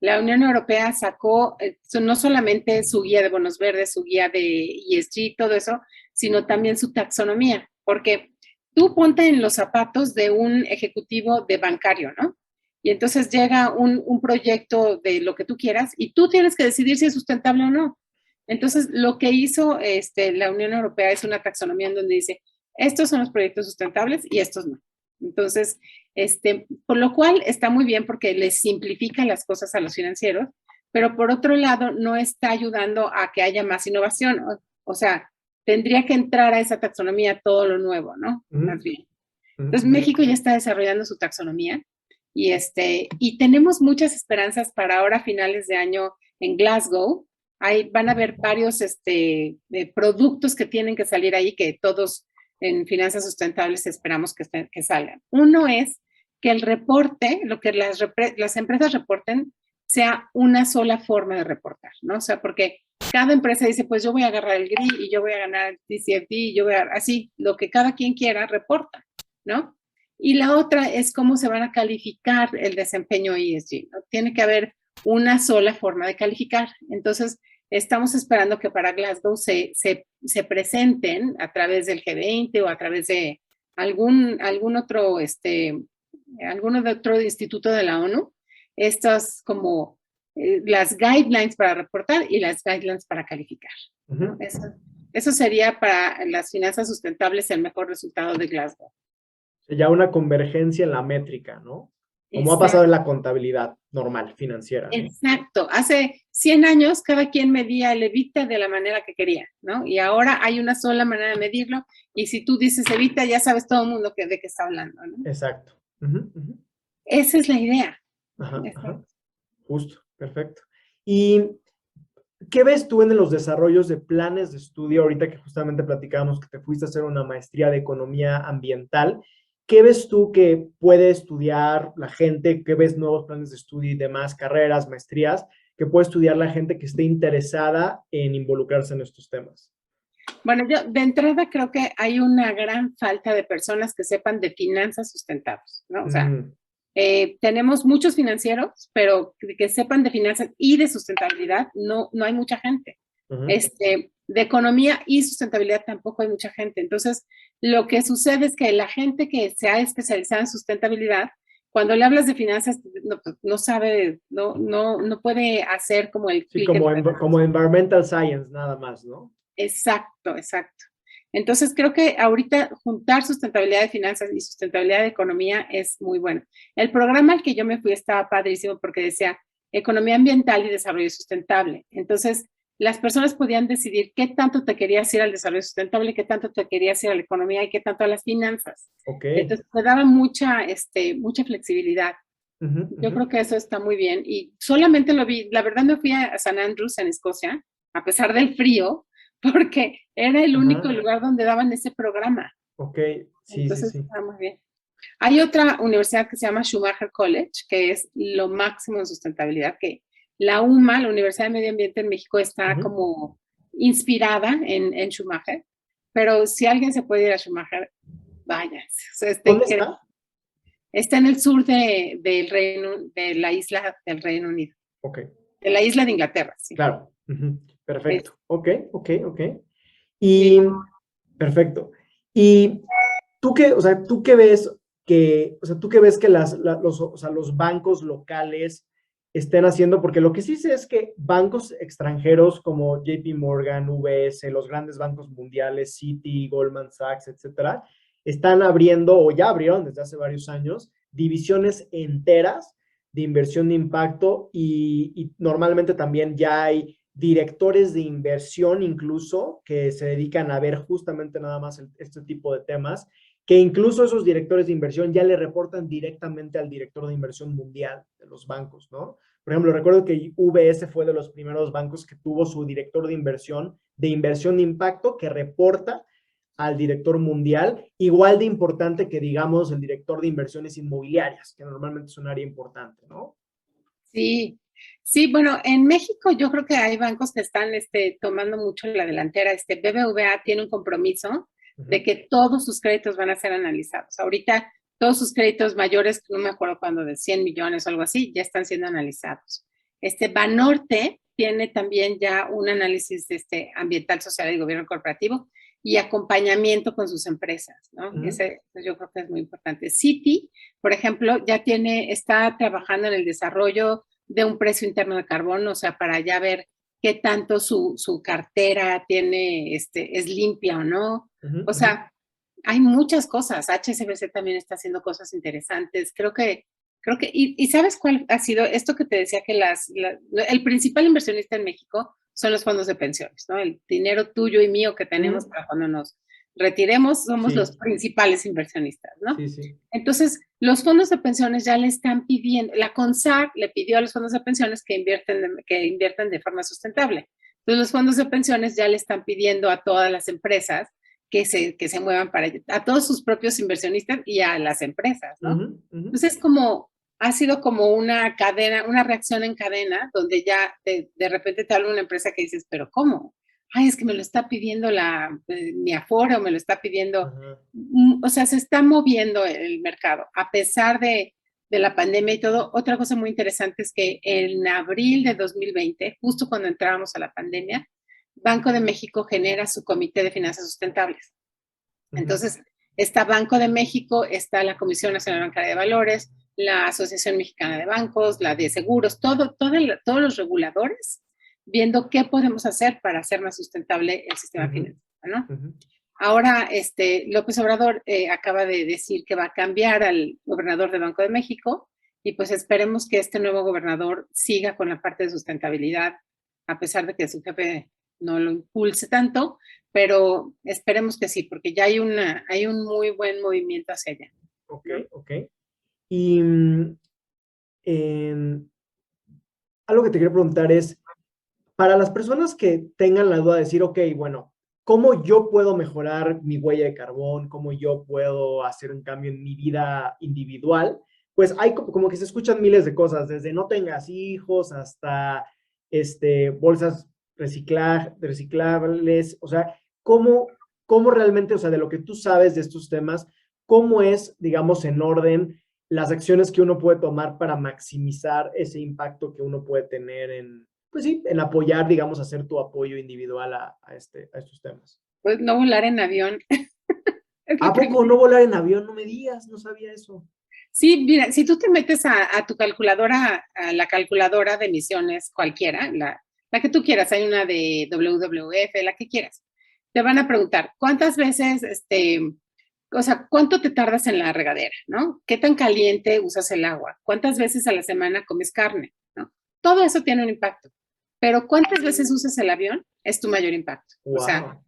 La Unión Europea sacó no solamente su guía de bonos verdes, su guía de ESG, todo eso, sino también su taxonomía, porque tú ponte en los zapatos de un ejecutivo de bancario, ¿no? Y entonces llega un proyecto de lo que tú quieras y tú tienes que decidir si es sustentable o no. Entonces, lo que hizo la Unión Europea es una taxonomía en donde dice, estos son los proyectos sustentables y estos no. Entonces, por lo cual está muy bien porque les simplifica las cosas a los financieros, pero por otro lado no está ayudando a que haya más innovación. O sea, tendría que entrar a esa taxonomía todo lo nuevo, ¿no? Más bien. Entonces, México ya está desarrollando su taxonomía y tenemos muchas esperanzas para ahora finales de año en Glasgow. Ahí van a haber varios productos que tienen que salir ahí que todos en finanzas sustentables esperamos que salgan. Uno es que el reporte, lo que las empresas reporten, sea una sola forma de reportar, ¿no? O sea, porque cada empresa dice, pues yo voy a agarrar el GRI y yo voy a ganar el TCFD y yo voy a, así, lo que cada quien quiera, reporta, ¿no? Y la otra es cómo se van a calificar el desempeño ESG, ¿no? Tiene que haber una sola forma de calificar. Entonces, estamos esperando que para Glasgow se presenten a través del G20 o a través de algún otro instituto de la ONU, estas como las guidelines para reportar y las guidelines para calificar, ¿no? Eso sería para las finanzas sustentables el mejor resultado de Glasgow. Ya una convergencia en la métrica, ¿no? Como ha Exacto. pasado en la contabilidad normal, financiera, ¿no? Exacto. Hace 100 años cada quien medía el evita de la manera que quería, ¿no? Y ahora hay una sola manera de medirlo y si tú dices evita ya sabes todo el mundo de qué está hablando, ¿no? Exacto. Esa es la idea. Ajá. Justo, perfecto. ¿Y qué ves tú en los desarrollos de planes de estudio? Ahorita que justamente platicábamos que te fuiste a hacer una maestría de economía ambiental, ¿qué ves tú que puede estudiar la gente? ¿Qué ves nuevos planes de estudio y demás, carreras, maestrías, que puede estudiar la gente que esté interesada en involucrarse en estos temas? Bueno, yo de entrada creo que hay una gran falta de personas que sepan de finanzas sustentables, ¿no? O sea, tenemos muchos financieros, pero que sepan de finanzas y de sustentabilidad, no hay mucha gente. De economía y sustentabilidad tampoco hay mucha gente. Entonces, lo que sucede es que la gente que se ha especializado en sustentabilidad, cuando le hablas de finanzas, no sabe, no puede hacer como el Sí, clic. como environmental science, nada más, ¿no? Exacto. Entonces, creo que ahorita juntar sustentabilidad de finanzas y sustentabilidad de economía es muy bueno. El programa al que yo me fui estaba padrísimo porque decía economía ambiental y desarrollo sustentable. Entonces, las personas podían decidir qué tanto te querías ir al desarrollo sustentable, qué tanto te querías ir a la economía y qué tanto a las finanzas. Okay. Entonces, te daba mucha flexibilidad. Yo creo que eso está muy bien. Y solamente lo vi, la verdad me fui a San Andrews, en Escocia, a pesar del frío, porque era el único lugar donde daban ese programa. Ok, sí. Entonces, está muy bien. Hay otra universidad que se llama Schumacher College, que es lo máximo en sustentabilidad, que la UMA, la Universidad de Medio Ambiente en México, está como inspirada en Schumacher, pero si alguien se puede ir a Schumacher, vaya. O sea, ¿Dónde está? Está en el sur de la isla del Reino Unido. Ok. De la isla de Inglaterra, sí. Claro. Perfecto. Ok. Y, perfecto. ¿Y tú qué ves que los bancos locales estén haciendo? Porque lo que sí sé es que bancos extranjeros como JP Morgan, UBS, los grandes bancos mundiales, Citi, Goldman Sachs, etcétera, están abriendo, o ya abrieron desde hace varios años, divisiones enteras de inversión de impacto y normalmente también ya hay directores de inversión incluso que se dedican a ver justamente nada más este tipo de temas, que incluso esos directores de inversión ya le reportan directamente al director de inversión mundial de los bancos, ¿no? Por ejemplo, recuerdo que UBS fue de los primeros bancos que tuvo su director de inversión de impacto que reporta al director mundial, igual de importante que, digamos, el director de inversiones inmobiliarias, que normalmente es un área importante, ¿no? Sí, sí, bueno, en México yo creo que hay bancos que están tomando mucho la delantera. BBVA tiene un compromiso de que todos sus créditos van a ser analizados. Ahorita todos sus créditos mayores, no me acuerdo cuándo, de 100 millones o algo así, ya están siendo analizados. Banorte tiene también ya un análisis ambiental, social y gobierno corporativo y acompañamiento con sus empresas, ¿no? Ese yo creo que es muy importante. Citi, por ejemplo, ya está trabajando en el desarrollo de un precio interno de carbono, o sea, para ya ver qué tanto su cartera es limpia o no. O sea, hay muchas cosas. HSBC también está haciendo cosas interesantes. Creo que y ¿sabes cuál ha sido? Esto que te decía que el principal inversionista en México son los fondos de pensiones, ¿no? El dinero tuyo y mío que tenemos para cuando nos retiremos, somos los principales inversionistas, ¿no? Sí, sí. Entonces, los fondos de pensiones ya le están pidiendo, la CONSAR le pidió a los fondos de pensiones que inviertan de forma sustentable. Entonces, los fondos de pensiones ya le están pidiendo a todas las empresas que se muevan a todos sus propios inversionistas y a las empresas, ¿no? Entonces, ha sido como una cadena, una reacción en cadena, donde ya de repente te habla una empresa que dices, ¿pero cómo? Ay, es que me lo está pidiendo mi Afore, o me lo está pidiendo, o sea, se está moviendo el mercado, a pesar de la pandemia y todo. Otra cosa muy interesante es que en abril de 2020, justo cuando entrábamos a la pandemia, Banco de México genera su Comité de Finanzas Sustentables. Entonces, está Banco de México, está la Comisión Nacional Bancaria de Valores, la Asociación Mexicana de Bancos, la de Seguros, todos los reguladores, viendo qué podemos hacer para hacer más sustentable el sistema financiero, ¿no? Ahora, López Obrador acaba de decir que va a cambiar al gobernador de Banco de México, y pues esperemos que este nuevo gobernador siga con la parte de sustentabilidad, a pesar de que su jefe no lo impulse tanto, pero esperemos que sí, porque ya hay un muy buen movimiento hacia allá. Ok, ok. Y algo que te quiero preguntar es, para las personas que tengan la duda de decir, ok, bueno, ¿cómo yo puedo mejorar mi huella de carbón? ¿Cómo yo puedo hacer un cambio en mi vida individual? Pues hay como que se escuchan miles de cosas, desde no tengas hijos hasta bolsas reciclables, o sea, ¿cómo realmente, o sea, de lo que tú sabes de estos temas, cómo es, digamos, en orden las acciones que uno puede tomar para maximizar ese impacto que uno puede tener pues sí, en apoyar, digamos, hacer tu apoyo individual a estos temas? Pues no volar en avión. ¿A poco no volar en avión? No me digas, no sabía eso. Sí, mira, si tú te metes a tu calculadora, a la calculadora de emisiones cualquiera, la que tú quieras, hay una de WWF, la que quieras, te van a preguntar cuántas veces, o sea, cuánto te tardas en la regadera, ¿no? ¿Qué tan caliente usas el agua? ¿Cuántas veces a la semana comes carne? ¿No? Todo eso tiene un impacto, pero ¿cuántas veces usas el avión? Es tu mayor impacto. Wow. O sea,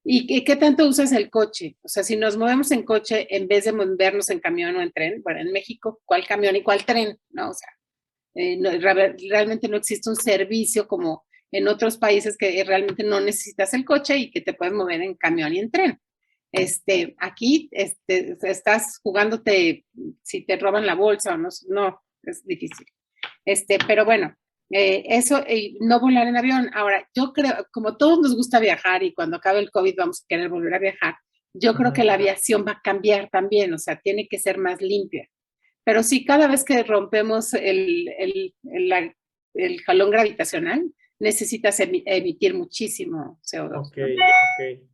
¿y qué tanto usas el coche? O sea, si nos movemos en coche en vez de movernos en camión o en tren, bueno, en México, ¿cuál camión y cuál tren? ¿No? O sea, realmente no existe un servicio como en otros países que realmente no necesitas el coche y que te puedes mover en camión y en tren. Aquí estás jugándote si te roban la bolsa o no, es difícil. Pero bueno, eso, no volar en avión. Ahora, yo creo, como todos nos gusta viajar y cuando acabe el COVID vamos a querer volver a viajar, yo creo que la aviación va a cambiar también, o sea, tiene que ser más limpia. Pero sí, cada vez que rompemos el jalón gravitacional, necesitas emitir muchísimo CO2. Ok, ok.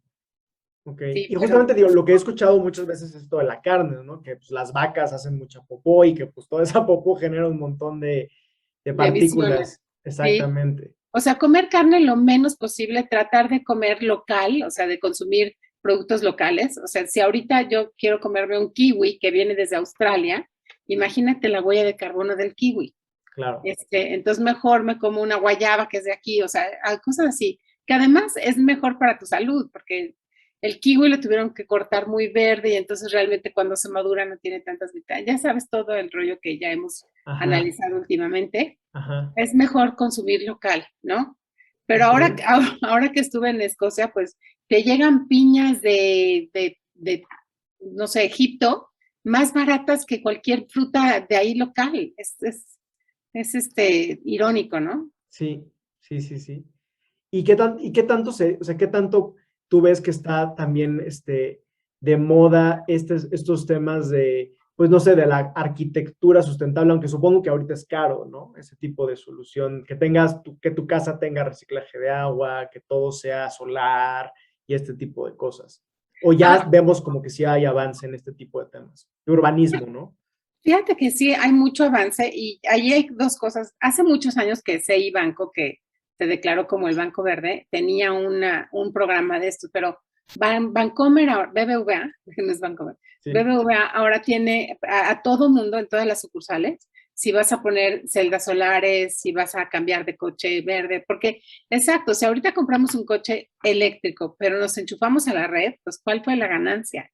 Okay. Sí, y justamente digo, lo que he escuchado muchas veces es esto de la carne, ¿no? Que pues las vacas hacen mucha popó y que pues toda esa popó genera un montón de partículas. Exactamente. Sí. O sea, comer carne lo menos posible, tratar de comer local, o sea, de consumir productos locales. O sea, si ahorita yo quiero comerme un kiwi que viene desde Australia, imagínate la huella de carbono del kiwi. Claro. Entonces mejor me como una guayaba que es de aquí, o sea, cosas así, que además es mejor para tu salud, porque el kiwi lo tuvieron que cortar muy verde y entonces realmente cuando se madura no tiene tantas vitaminas. Ya sabes todo el rollo que ya hemos analizado últimamente. Es mejor consumir local, ¿no? Pero ahora que estuve en Escocia, pues te llegan piñas no sé, Egipto, más baratas que cualquier fruta de ahí local. Es irónico, ¿no? Sí, sí, sí, sí. ¿Y qué tanto o sea, qué tanto tú ves que está también de moda estos temas de, pues no sé, de la arquitectura sustentable, aunque supongo que ahorita es caro, ¿no? Ese tipo de solución, que tu casa tenga reciclaje de agua, que todo sea solar y este tipo de cosas. O ya Ah, vemos como que sí hay avance en este tipo de temas, de urbanismo, ¿no? fíjate que sí, hay mucho avance y ahí hay dos cosas. Hace muchos años que CI Banco, que se declaró como el Banco Verde, tenía un programa de estos, pero Bancomer, BBVA, que no es Bancomer, Sí, BBVA ahora tiene a todo mundo en todas las sucursales, si vas a poner celdas solares, si vas a cambiar de coche verde, porque exacto, si ahorita compramos un coche eléctrico, pero nos enchufamos a la red, pues ¿cuál fue la ganancia?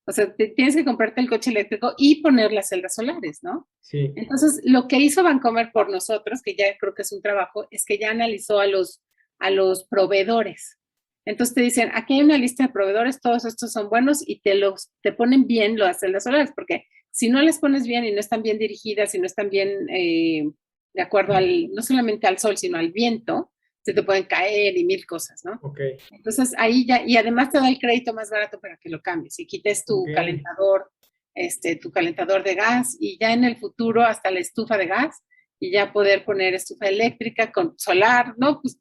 O sea, tienes que comprarte el coche eléctrico y poner las celdas solares, ¿no? sí. Entonces, lo que hizo Bancomer por nosotros, que ya creo que es un trabajo, es que ya analizó a los proveedores. Entonces te dicen, aquí hay una lista de proveedores, todos estos son buenos y te ponen bien las celdas solares, porque si no las pones bien y no están bien dirigidas y no están bien de acuerdo no solamente al sol, sino al viento, se te pueden caer y mil cosas, ¿no? Ok, Entonces ahí ya, y además te da el crédito más barato para que lo cambies y quites ok. tu calentador de gas y ya en el futuro hasta la estufa de gas y ya poder poner estufa eléctrica con solar, ¿no? Pues,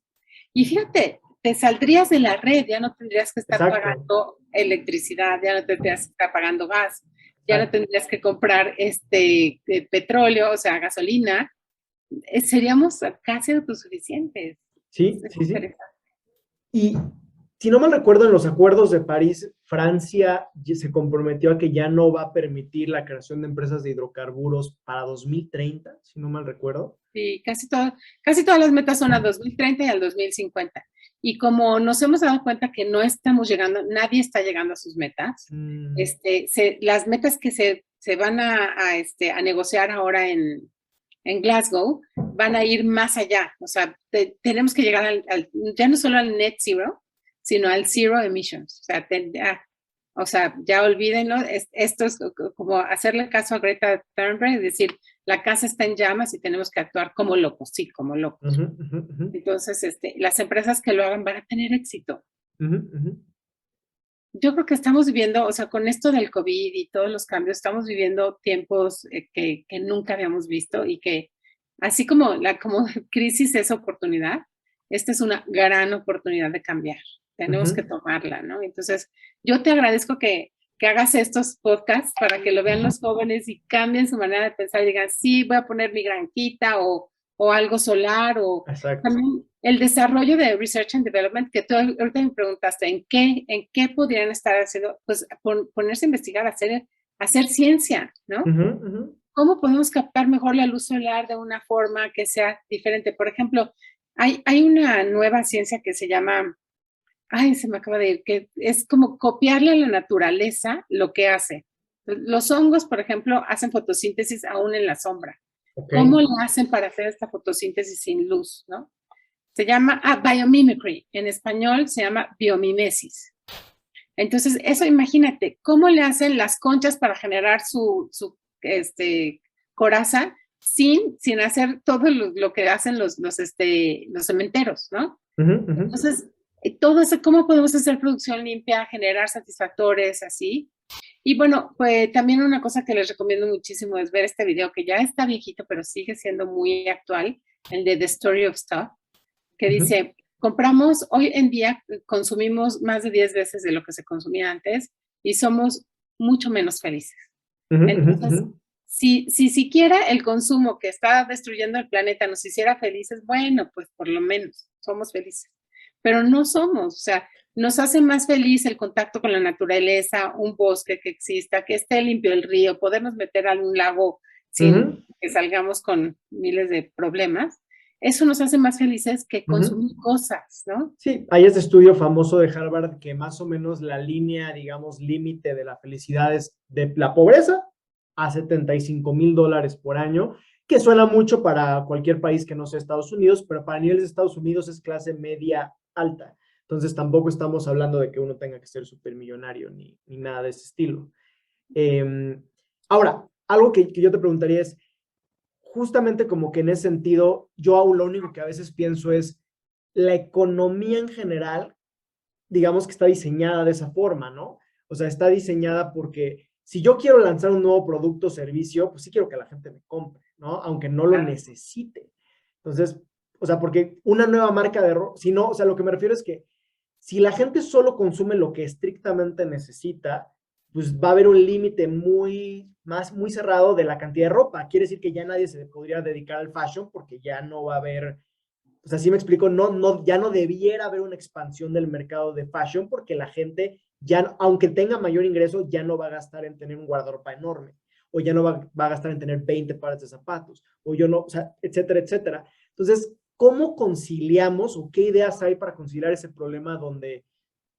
y fíjate, te saldrías de la red, ya no tendrías que estar Exacto, pagando electricidad, ya no tendrías que estar pagando gas, ya no exacto. tendrías que comprar petróleo, o sea, gasolina, seríamos casi autosuficientes. Sí, Es sí, sí. interesante. Y si no mal recuerdo, en los acuerdos de París, Francia se comprometió a que ya no va a permitir la creación de empresas de hidrocarburos para 2030, si no mal recuerdo. Sí, casi todas las metas son a 2030 y al 2050. Y como nos hemos dado cuenta que no estamos llegando, nadie está llegando a sus metas, Mm, las metas que se van a negociar ahora en Glasgow van a ir más allá. O sea, tenemos que llegar ya no solo al net zero, sino al zero emissions. O sea, ya olvídenlo, esto es como hacerle caso a Greta Thunberg y decir, la casa está en llamas y tenemos que actuar como locos, sí, como locos. ujú, ujú, ujú, Entonces, las empresas que lo hagan van a tener éxito. ujú, ujú. Yo creo que estamos viviendo, o sea, con esto del COVID y todos los cambios, estamos viviendo tiempos que nunca habíamos visto y que así como como crisis es oportunidad, esta es una gran oportunidad de cambiar. Tenemos que Ujú. tomarla, ¿no? Entonces, yo te agradezco que hagas estos podcasts para que lo vean los jóvenes y cambien su manera de pensar y digan, sí, voy a poner mi granjita o algo solar o Exacto. también el desarrollo de Research and Development, que tú ahorita me preguntaste, ¿en qué podrían estar haciendo? Pues ponerse a investigar, hacer ciencia, ¿no? Ujú, ujú. ¿Cómo podemos captar mejor la luz solar de una forma que sea diferente? Por ejemplo, hay una nueva ciencia que se llama, ay, se me acaba de ir, que es como copiarle a la naturaleza lo que hace. Los hongos, por ejemplo, hacen fotosíntesis aún en la sombra. Ok. ¿Cómo le hacen para hacer esta fotosíntesis sin luz, no? Se llama biomimicry, en español se llama biomimesis. Entonces, eso imagínate, ¿cómo le hacen las conchas para generar su coraza sin hacer todo lo que hacen los cementeros, ¿no? Ujú, ujú, Entonces, todo eso, ¿cómo podemos hacer producción limpia, generar satisfactores así? Y bueno, pues también una cosa que les recomiendo muchísimo es ver este video que ya está viejito, pero sigue siendo muy actual, el de The Story of Stuff, que ujú, dice, compramos, hoy en día consumimos más de 10 veces de lo que se consumía antes y somos mucho menos felices. ujú, ujú, ujú. Entonces, si siquiera el consumo que está destruyendo el planeta nos hiciera felices, bueno, pues por lo menos somos felices. Pero no somos, o sea, nos hace más feliz el contacto con la naturaleza, un bosque que exista, que esté limpio el río, podernos meter a un lago sin Ujú, que salgamos con miles de problemas. Eso nos hace más felices que ujú. consumir cosas, ¿no? Sí, hay este estudio famoso de Harvard que más o menos la línea, digamos, límite de la felicidad es de la pobreza a $75,000 por año, que suena mucho para cualquier país que no sea Estados Unidos, pero para niveles de Estados Unidos es clase media alta. Entonces tampoco estamos hablando de que uno tenga que ser supermillonario ni nada de ese estilo. Ahora, algo que yo te preguntaría es, justamente como que en ese sentido, yo aún lo único que a veces pienso es, la economía en general, digamos que está diseñada de esa forma, ¿no? O sea, está diseñada porque si yo quiero lanzar un nuevo producto o servicio, pues sí quiero que la gente me compre, ¿no? Aunque no lo necesite. Entonces, o sea, porque una nueva marca de ropa, si no, o sea, lo que me refiero es que si la gente solo consume lo que estrictamente necesita, pues va a haber un límite muy cerrado de la cantidad de ropa. Quiere decir que ya nadie se podría dedicar al fashion porque ya no va a haber, o sea, sí me explico, ya no debiera haber una expansión del mercado de fashion porque la gente ya, aunque tenga mayor ingreso, ya no va a gastar en tener un guardarropa enorme, o ya no va a gastar en tener 20 pares de zapatos, o yo no, o sea, etcétera, etcétera. Entonces, ¿cómo conciliamos o qué ideas hay para conciliar ese problema donde,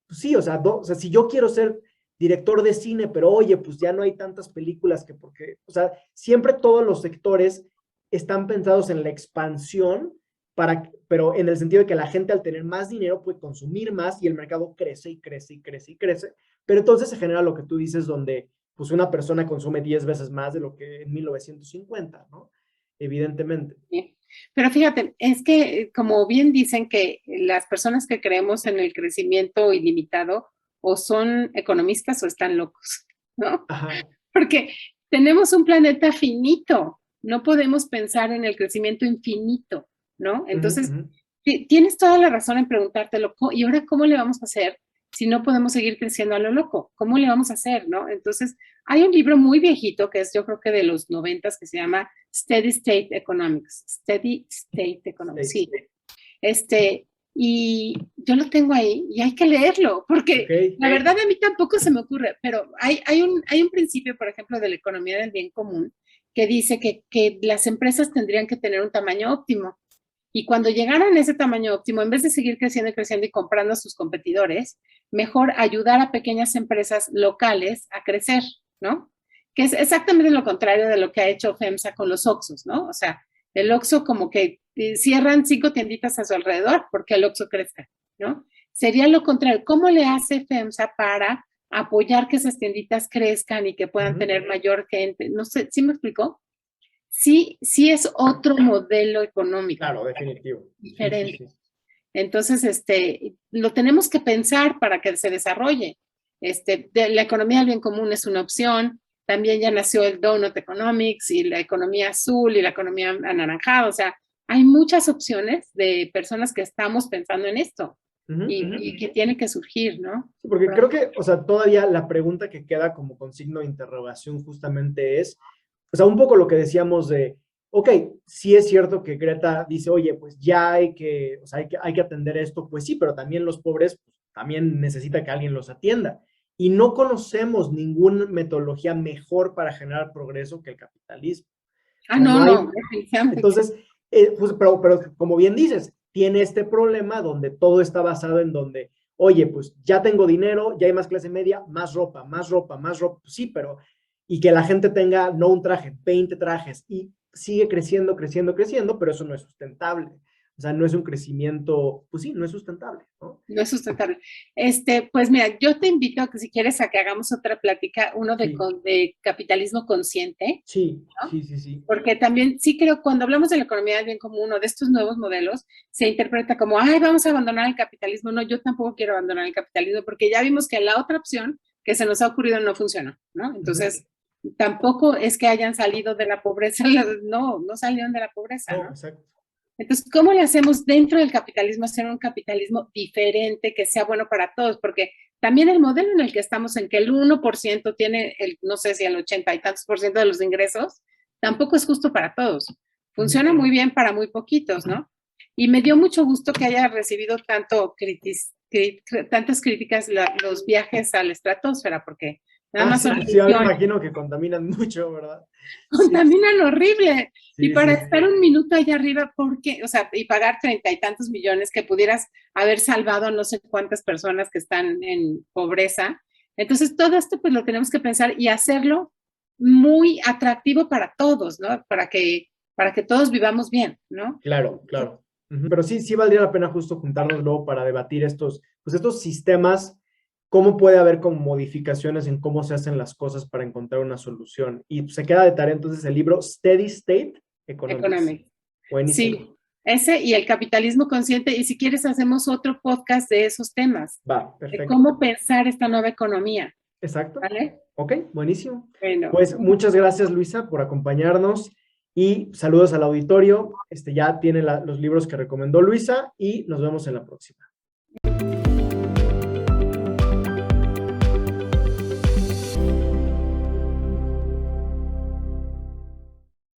pues sí, o sea, si yo quiero ser director de cine, pero oye, pues ya no hay tantas películas que porque, o sea, siempre todos los sectores están pensados en la expansión, pero en el sentido de que la gente al tener más dinero puede consumir más y el mercado crece y crece y crece y crece, pero entonces se genera lo que tú dices donde pues una persona consume 10 veces más de lo que en 1950, ¿no? Evidentemente. Sí. Pero fíjate, es que como bien dicen que las personas que creemos en el crecimiento ilimitado o son economistas o están locos, ¿no? Ajá. Porque tenemos un planeta finito, no podemos pensar en el crecimiento infinito, ¿no? Entonces, tienes toda la razón en preguntártelo, ¿y ahora cómo le vamos a hacer si no podemos seguir creciendo a lo loco? ¿Cómo le vamos a hacer, no? Entonces, hay un libro muy viejito que es yo creo que de los 90 que se llama Steady State Economics. Steady State Economics, sí. Y yo lo tengo ahí y hay que leerlo, porque la verdad a mí tampoco se me ocurre, pero hay un principio, por ejemplo, de la economía del bien común que dice que las empresas tendrían que tener un tamaño óptimo. Y cuando llegaran a ese tamaño óptimo, en vez de seguir creciendo y creciendo y comprando a sus competidores, mejor ayudar a pequeñas empresas locales a crecer, ¿no? Que es exactamente lo contrario de lo que ha hecho FEMSA con los Oxxos, ¿no? O sea, el Oxxo como que cierran 5 tienditas a su alrededor porque el Oxxo crezca, ¿no? Sería lo contrario. ¿Cómo le hace FEMSA para apoyar que esas tienditas crezcan y que puedan tener mayor gente? No sé, ¿sí me explicó? Sí, sí es otro modelo económico. Claro, definitivo. Diferente. Sí. Entonces, lo tenemos que pensar para que se desarrolle. La economía del bien común es una opción. También ya nació el Donut Economics y la economía azul y la economía anaranjada. O sea, hay muchas opciones de personas que estamos pensando en esto y que tiene que surgir, ¿no? Sí, porque creo que, o sea, todavía la pregunta que queda como con signo de interrogación justamente es, o sea, un poco lo que decíamos de, ok, sí es cierto que Greta dice, oye, pues ya o sea, hay que atender esto, pues sí, pero también los pobres, pues, también necesita que alguien los atienda. Y no conocemos ninguna metodología mejor para generar progreso que el capitalismo. O sea, no, entonces, pues, pero como bien dices, tiene este problema donde todo está basado en donde, oye, pues ya tengo dinero, ya hay más clase media, más ropa, más ropa, más ropa, pues sí, pero, y que la gente tenga no un traje, 20 trajes, y sigue creciendo, creciendo, creciendo, pero eso no es sustentable. O sea, no es un crecimiento, pues sí, no es sustentable, ¿no? No es sustentable. Pues mira, yo te invito a que si quieres a que hagamos otra plática, uno de capitalismo consciente. Sí, ¿no? sí. Porque también sí creo, cuando hablamos de la economía del bien común o de estos nuevos modelos, se interpreta como, ay, vamos a abandonar el capitalismo. No, yo tampoco quiero abandonar el capitalismo porque ya vimos que la otra opción que se nos ha ocurrido no funcionó, ¿no? Entonces, tampoco es que hayan salido de la pobreza, no salieron de la pobreza, ¿no? Exacto. Entonces, ¿cómo le hacemos dentro del capitalismo hacer un capitalismo diferente que sea bueno para todos? Porque también el modelo en el que estamos, en que el 1% tiene, no sé si el 80 y tantos por ciento de los ingresos, tampoco es justo para todos. Funciona muy bien para muy poquitos, ¿no? Y me dio mucho gusto que haya recibido tantas críticas los viajes a la estratosfera, porque nada más sí, me imagino que contaminan mucho, ¿verdad? Contaminan horrible. Sí, y para estar un minuto allá arriba, ¿por qué? O sea, y pagar 30 y tantos millones que pudieras haber salvado a no sé cuántas personas que están en pobreza. Entonces, todo esto pues lo tenemos que pensar y hacerlo muy atractivo para todos, ¿no? Para que todos vivamos bien, ¿no? Claro. Pero sí valdría la pena justo juntarnos luego para debatir estos pues estos sistemas, cómo puede haber como modificaciones en cómo se hacen las cosas para encontrar una solución. Y se queda de tarea entonces el libro Steady State Economics. Buenísimo. Sí, ese y el capitalismo consciente. Y si quieres, hacemos otro podcast de esos temas. Va, perfecto. De cómo pensar esta nueva economía. Exacto. ¿Vale? Ok, buenísimo. Bueno. Pues muchas gracias, Luisa, por acompañarnos y saludos al auditorio. Ya tiene los libros que recomendó Luisa y nos vemos en la próxima.